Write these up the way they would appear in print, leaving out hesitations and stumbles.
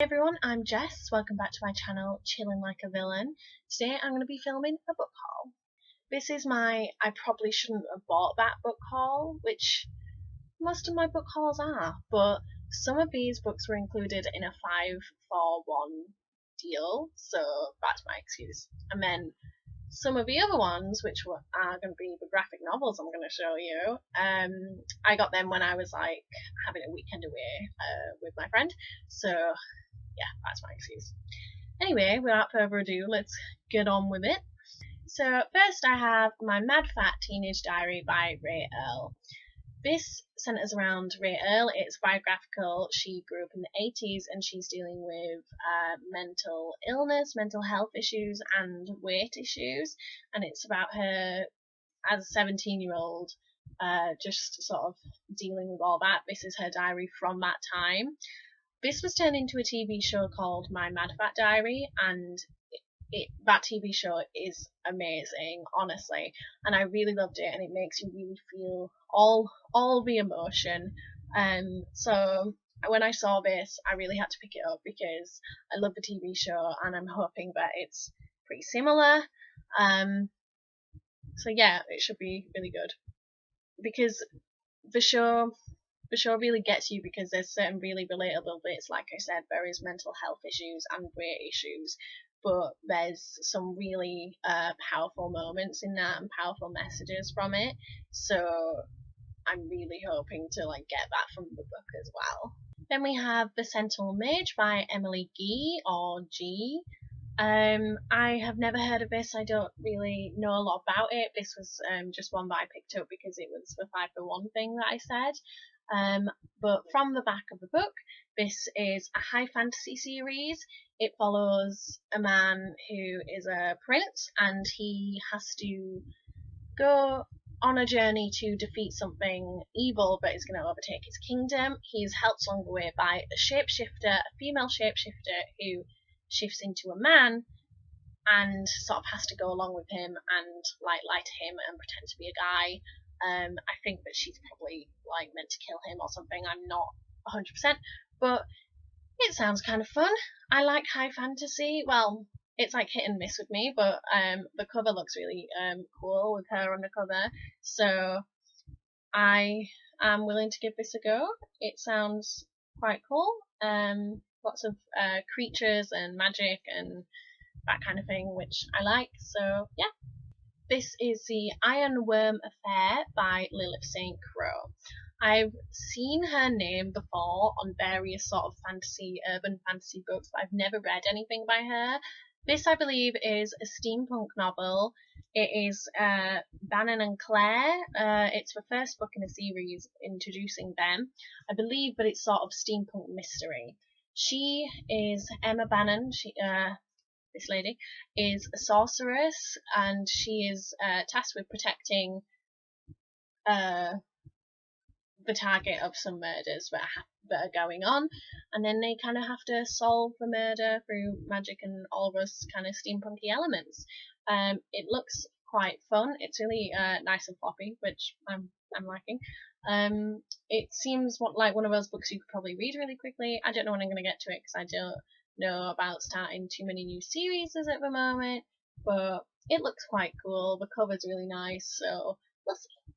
Hey everyone, I'm Jess. Welcome back to my channel, Chilling Like a Villain. Today I'm going to be filming a book haul. This is I probably shouldn't have bought that book haul, which most of my book hauls are, but some of these books were included in a 5-for-1 deal, so that's my excuse. And then some of the other ones, which are going to be the graphic novels I'm going to show you, I got them when I was having a weekend away with my friend, so yeah, that's my excuse. Anyway, without further ado, let's get on with it. So first I have My Mad Fat Teenage Diary by Ray Earl. This centres around Ray Earl. It's biographical. She grew up in the 80s and she's dealing with mental illness, mental health issues and weight issues, and it's about her as a 17-year-old just sort of dealing with all that. This is her diary from that time. This was turned into a TV show called My Mad Fat Diary, and that TV show is amazing, honestly, and I really loved it, and it makes you really feel all the emotion. So when I saw this, I really had to pick it up because I love the TV show, and I'm hoping that it's pretty similar. So yeah, it should be really good because the show really gets you because there's certain really relatable bits. Like I said, there is mental health issues and weight issues, but there's some really powerful moments in that and powerful messages from it. So I'm really hoping to get that from the book as well. Then we have The Sentinel Mage by Emily Gee, or G. I have never heard of this. I don't really know a lot about it. This was just one that I picked up because it was the 5-for-1 thing that I said. But from the back of the book, this is a high fantasy series. It follows a man who is a prince and he has to go on a journey to defeat something evil that is going to overtake his kingdom. He is helped along the way by a shapeshifter, a female shapeshifter who shifts into a man and sort of has to go along with him and lie to him and pretend to be a guy. I think that she's probably meant to kill him or something. I'm not 100%, but it sounds kind of fun. I like high fantasy. Well, it's hit and miss with me, but the cover looks really cool with her on the cover, so I am willing to give this a go. It sounds quite cool. Lots of creatures and magic and that kind of thing, which I like. So yeah. This is The Iron Worm Affair by Lilith St. Crow. I've seen her name before on various sort of urban fantasy books, but I've never read anything by her. This, I believe, is a steampunk novel. It is Bannon and Claire. It's the first book in a series introducing them. I believe that it's sort of steampunk mystery. She is Emma Bannon. This lady is a sorceress, and she is tasked with protecting the target of some murders that are going on, and then they kind of have to solve the murder through magic and all those kind of steampunky elements. It looks quite fun. It's really nice and floppy, which I'm liking. It seems like one of those books you could probably read really quickly. I don't know when I'm going to get to it because I don't know about starting too many new series at the moment, but it looks quite cool. The cover's really nice, so we'll see.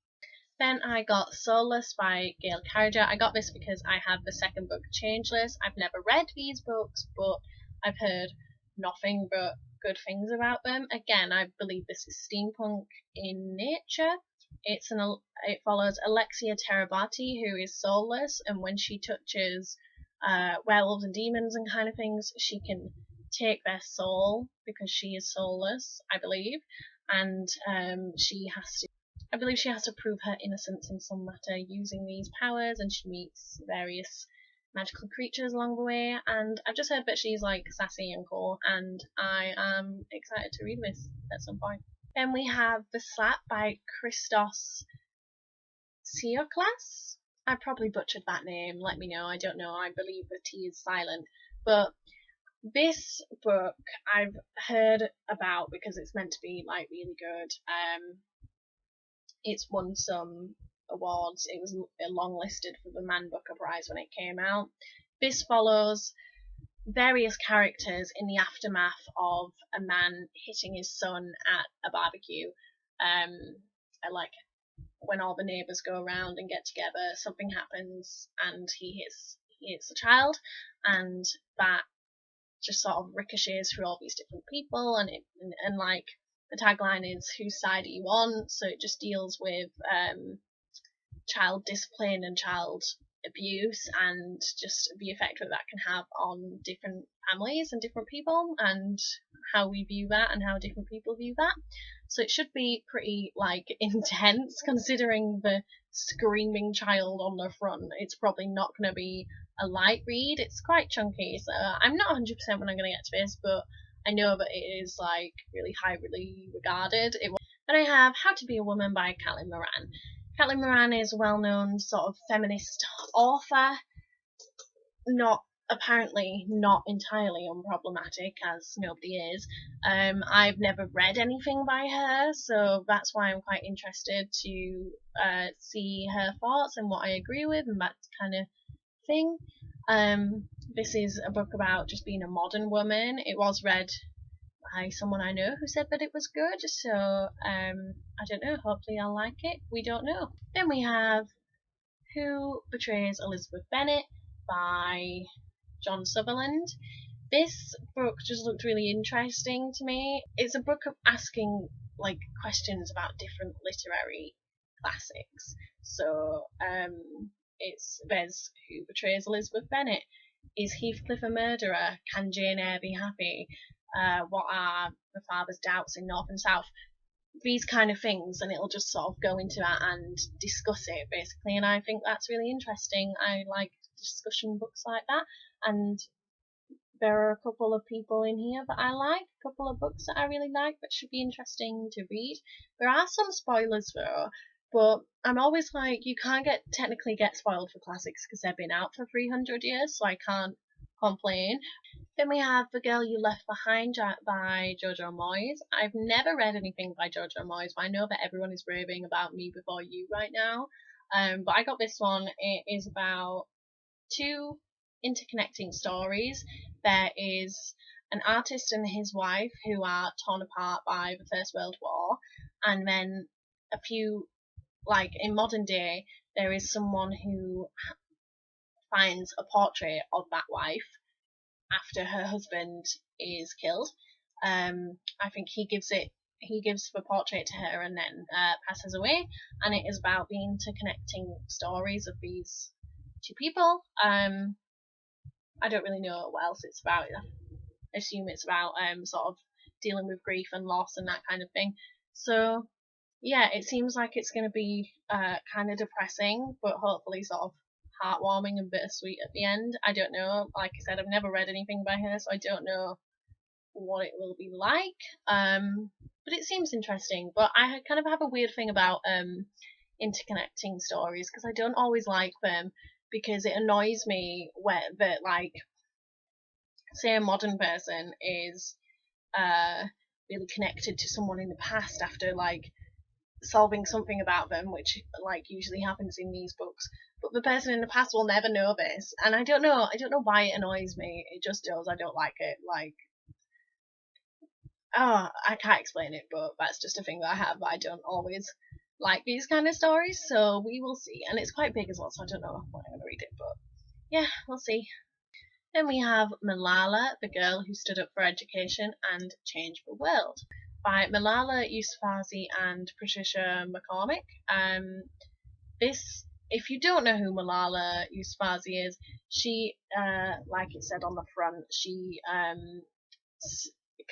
Then I got Solace by Gail Carriger. I got this because I have the second book, Changeless. I've never read these books, but I've heard nothing but good things about them. Again, I believe this is steampunk in nature. It follows Alexia Terabati, who is soulless, and when she touches werewolves and demons and kind of things, she can take their soul because she is soulless, I believe, and I believe she has to prove her innocence in some matter using these powers, and she meets various magical creatures along the way, and I've just heard that she's sassy and cool, and I am excited to read this at some point. Then we have The Slap by Christos Tsioklas. I probably butchered that name, let me know, I don't know, I believe the T is silent, but this book I've heard about because it's meant to be really good. It's won some awards. It was longlisted for the Man Booker Prize when it came out. This follows various characters in the aftermath of a man hitting his son at a barbecue. Like when all the neighbours go around and get together, something happens and he hits a child, and that just sort of ricochets through all these different people, and like the tagline is "Whose side are you on?" So it just deals with child discipline and child abuse, and just the effect that that can have on different families and different people, and how we view that and how different people view that. So it should be pretty like intense, considering the screaming child on the front. It's probably not going to be a light read. It's quite chunky, so I'm not 100% when I'm going to get to this, but I know that it is like really highly regarded. Then I have How to Be a Woman by Caitlin Moran. Caitlin Moran is a well-known sort of feminist author, not apparently not entirely unproblematic, as nobody is. I've never read anything by her, so that's why I'm quite interested to see her thoughts and what I agree with and that kind of thing. This is a book about just being a modern woman. It was read by someone I know who said that it was good, so I don't know, hopefully I'll like it. We don't know. Then we have Who Betrays Elizabeth Bennet by John Sutherland. This book just looked really interesting to me. It's a book of asking like questions about different literary classics. So there's Who Betrays Elizabeth Bennet? Is Heathcliff a murderer? Can Jane Eyre be happy? What are the father's doubts in North and South? These kind of things, and it'll just sort of go into that and discuss it basically. And I think that's really interesting. I like discussion books like that, and there are a couple of people in here that I like, a couple of books that I really like that should be interesting to read. There are some spoilers though, but I'm always like, you can't technically get spoiled for classics because they've been out for 300 years, so I can't complain. Then we have The Girl You Left Behind by Jojo Moyes. I've never read anything by Jojo Moyes, but I know that everyone is raving about Me Before You right now. But I got this one. It is about two interconnecting stories. There is an artist and his wife who are torn apart by the First World War, and then a few, like in modern day, there is someone who finds a portrait of that wife after her husband is killed. I think he gives the portrait to her and then passes away, and it is about the interconnecting stories of these two people. I don't really know what else it's about. I assume it's about sort of dealing with grief and loss and that kind of thing. So yeah, it seems like it's going to be kind of depressing, but hopefully sort of heartwarming and bittersweet at the end. I don't know. Like I said, I've never read anything by her, so I don't know what it will be like. But it seems interesting. But I kind of have a weird thing about interconnecting stories because I don't always like them, because it annoys me that like, say a modern person is really connected to someone in the past after like solving something about them, which like usually happens in these books, but the person in the past will never know this, and I don't know why it annoys me. It just does. I don't like it. Like, oh, I can't explain it, but that's just a thing that I have. I don't always like these kind of stories, so we will see. And it's quite big as well, so I don't know when I'm gonna read it, but yeah, we'll see. Then we have Malala, the girl who stood up for education and changed the world, by Malala Yousafzai and Patricia McCormick. If you don't know who Malala Yousafzai is, she, like it said on the front, she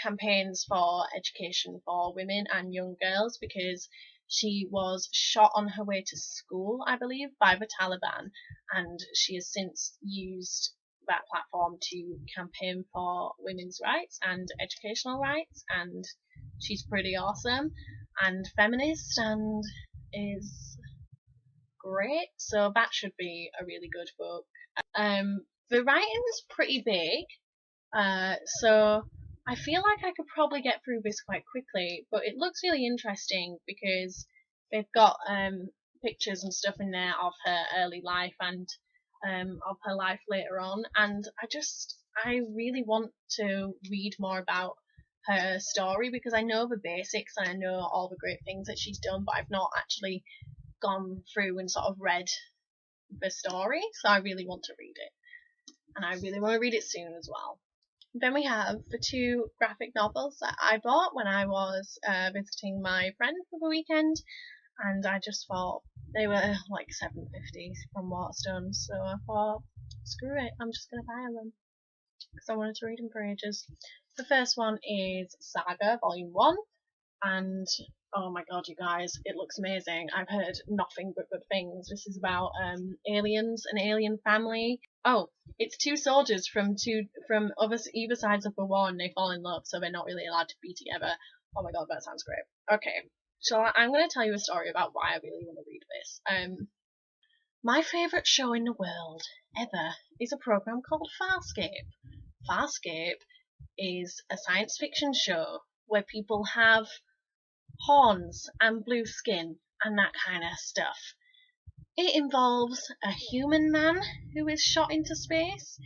campaigns for education for women and young girls because she was shot on her way to school, I believe, by the Taliban, and she has since used that platform to campaign for women's rights and educational rights, and she's pretty awesome and feminist and is great, so that should be a really good book. The writing's pretty big, so I feel like I could probably get through this quite quickly, but it looks really interesting because they've got pictures and stuff in there of her early life and of her life later on, and I really want to read more about her story because I know the basics and I know all the great things that she's done, but I've not actually gone through and sort of read the story, so I really want to read it. And I really want to read it soon as well. Then we have the two graphic novels that I bought when I was visiting my friend for the weekend, and I just thought they were like £7.50 from Waterstones, so I thought, screw it, I'm just going to buy them because I wanted to read them for ages. The first one is Saga Volume 1, and oh my god, you guys, it looks amazing. I've heard nothing but good things. This is about aliens, an alien family. Oh, it's two soldiers from either sides of the war, and they fall in love, so they're not really allowed to be together. Oh my god, that sounds great. Okay, so I'm going to tell you a story about why I really want to read this. My favourite show in the world ever is a program called Farscape. Farscape is a science fiction show where people have horns and blue skin and that kind of stuff. It involves a human man who is shot into space,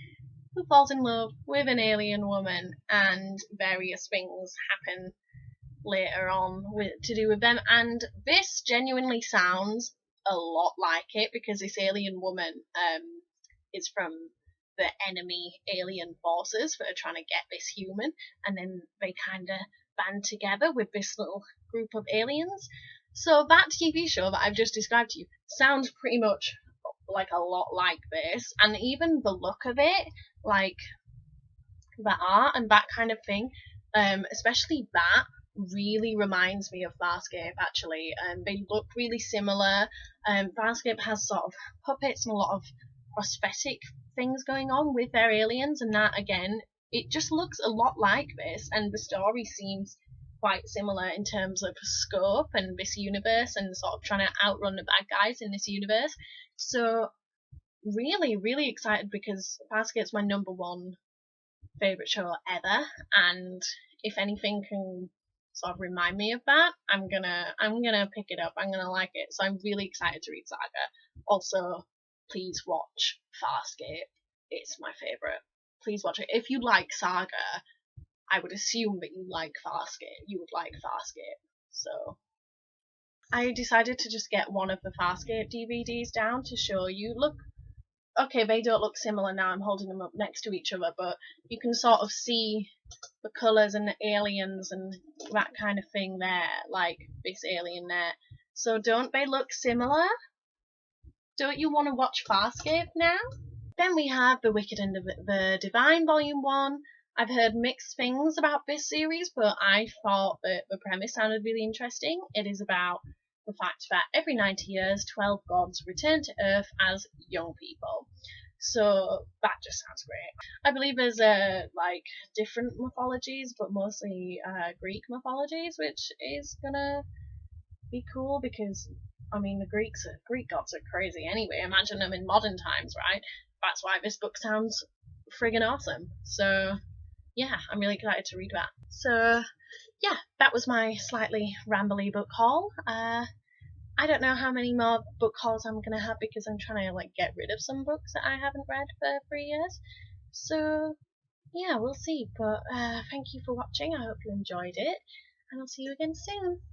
who falls in love with an alien woman, and various things happen later on to do with them. And this genuinely sounds a lot like it because this alien woman is from the enemy alien forces that are trying to get this human, and then they kind of band together with this little group of aliens. So that TV show that I've just described to you sounds pretty much like a lot like this, and even the look of it, like the art and that kind of thing, especially that really reminds me of Farscape actually. They look really similar. Farscape has sort of puppets and a lot of prosthetic things going on with their aliens, and that again, it just looks a lot like this, and the story seems quite similar in terms of scope and this universe and sort of trying to outrun the bad guys in this universe. So really, really excited because Farscape's my number one favourite show ever, and if anything can sort of remind me of that, I'm gonna pick it up. I'm gonna like it. So I'm really excited to read Saga. Also, please watch Farscape. It's my favourite. Please watch it. If you like Saga, I would assume that you like Farscape. You would like Farscape. So I decided to just get one of the Farscape DVDs down to show you. Look, okay, they don't look similar now. I'm holding them up next to each other, but you can sort of see the colours and the aliens and that kind of thing there, like this alien there. So don't they look similar? Don't you want to watch Farscape now? Then we have The Wicked and the Divine Volume 1. I've heard mixed things about this series, but I thought that the premise sounded really interesting. It is about the fact that every 90 years, 12 gods return to Earth as young people. So that just sounds great. I believe there's different mythologies, but mostly Greek mythologies, which is gonna be cool because I mean the Greek gods are crazy anyway. Imagine them in modern times, right? That's why this book sounds friggin' awesome. So yeah, I'm really excited to read that. So yeah, that was my slightly rambly book haul. I don't know how many more book hauls I'm gonna have because I'm trying to get rid of some books that I haven't read for 3 years. So yeah, we'll see. But thank you for watching. I hope you enjoyed it, and I'll see you again soon.